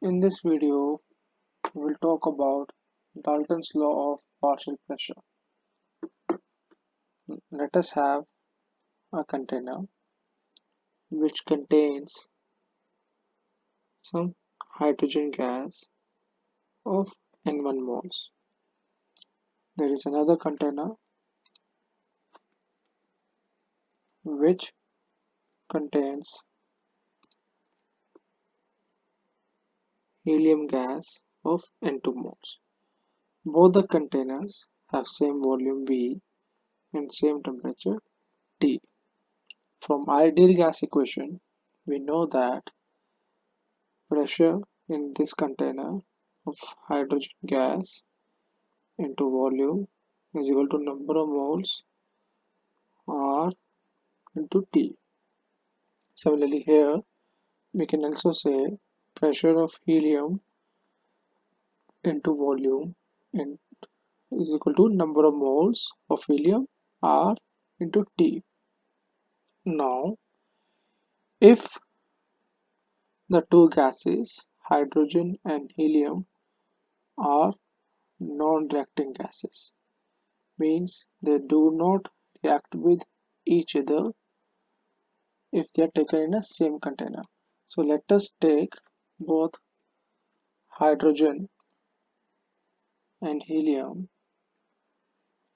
In this video, we will talk about Dalton's law of partial pressure. Let us have a container which contains some hydrogen gas of N1 moles. There is another container which contains helium gas of N2 moles. Both the containers have same volume V and same temperature T. From ideal gas equation, we know that pressure in this container of hydrogen gas into volume is equal to number of moles R into T. Similarly here we can also say pressure of helium into volume in, is equal to number of moles of helium R into T. Now if the two gases hydrogen and helium are non-reacting gases, means they do not react with each other if they are taken in a same container. So let us take both hydrogen and helium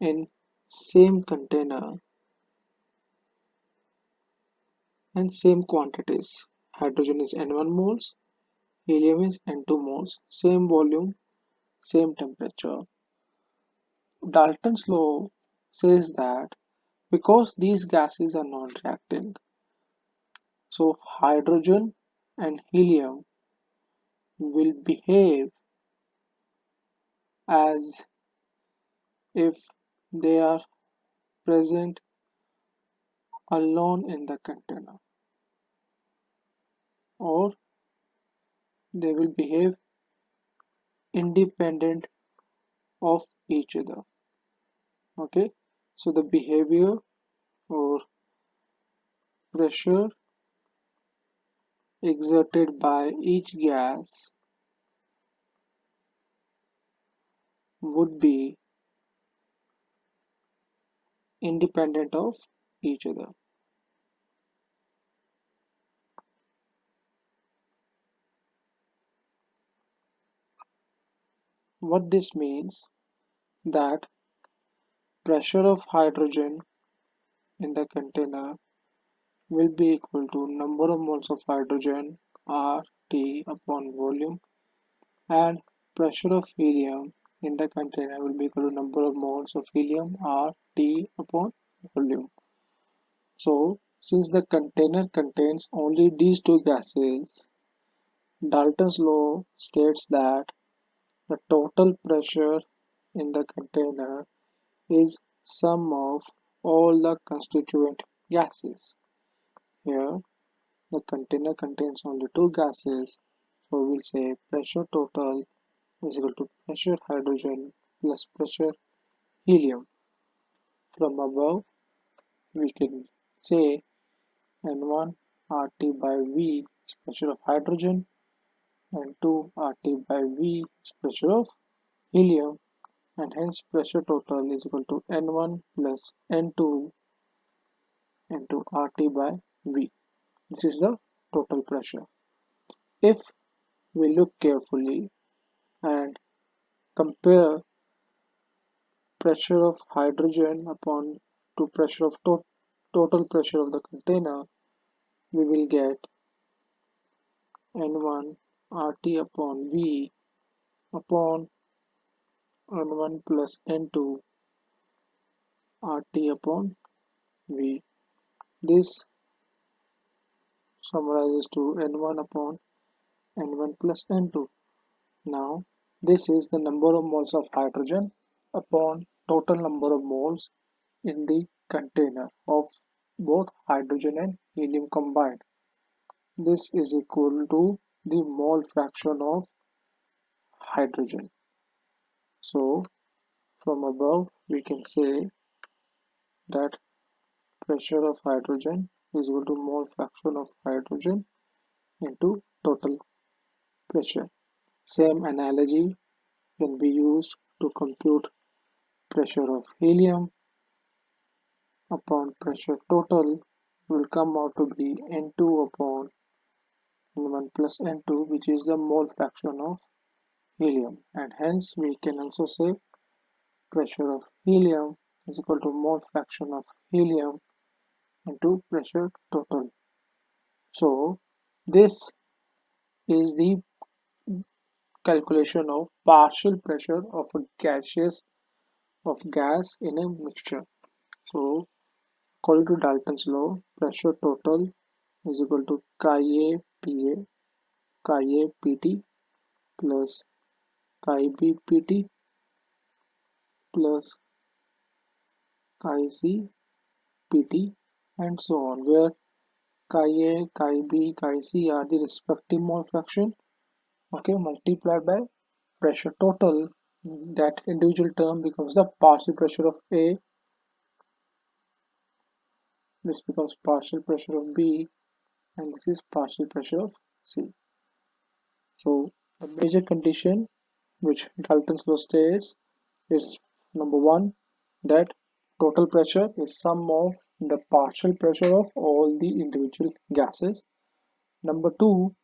in same container and same quantities. Hydrogen is N1 moles, helium is N2 moles, same volume, same temperature. Dalton's law says that because these gases are non-reacting, so hydrogen and helium will behave as if they are present alone in the container, or they will behave independent of each other. Okay, so the behavior or pressure exerted by each gas would be independent of each other. What this means that pressure of hydrogen in the container will be equal to number of moles of hydrogen RT upon volume, and pressure of helium in the container will be equal to number of moles of helium RT upon volume. So since the container contains only these two gases, Dalton's law states that the total pressure in the container is sum of all the constituent gases. Here the container contains only two gases, so we'll say pressure total is equal to pressure hydrogen plus pressure helium. From above we can say N1 RT by V is pressure of hydrogen, N2 RT by V is pressure of helium, and hence pressure total is equal to N1 plus N2 into RT by V. This is the total pressure. If we look carefully and compare pressure of hydrogen upon to pressure of total pressure of the container, we will get N1 RT upon V upon N1 plus N2 RT upon V. This summarizes to N1 upon N1 plus N2. Now, this is the number of moles of hydrogen upon total number of moles in the container of both hydrogen and helium combined. This is equal to the mole fraction of hydrogen. So, from above, we can say that pressure of hydrogen is equal to mole fraction of hydrogen into total pressure. Same analogy can be used to compute pressure of helium upon pressure total will come out to be N2 upon N1 plus N2, which is the mole fraction of helium, and hence we can also say pressure of helium is equal to mole fraction of helium into pressure total. So this is the calculation of partial pressure of a gas in a mixture. So according to Dalton's law, pressure total is equal to chi A PA chi A PT plus chi B PT plus chi C PT and so on, where chi A, chi B, chi C are the respective mole fraction, okay, multiplied by pressure total. That individual term becomes the partial pressure of A, this becomes partial pressure of B, and this is partial pressure of C. So the major condition which Dalton's law states is number one, that total pressure is sum of the partial pressure of all the individual gases. Number two,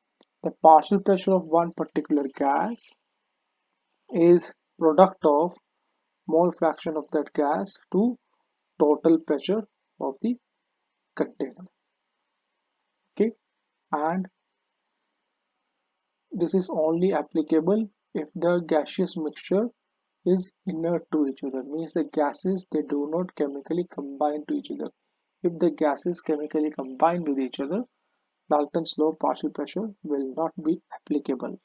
the partial pressure of one particular gas is product of mole fraction of that gas to total pressure of the container. Okay, and this is only applicable if the gaseous mixture is inert to each other, means the gases they do not chemically combine to each other. If the gases chemically combine with each other, Dalton's law partial pressure will not be applicable.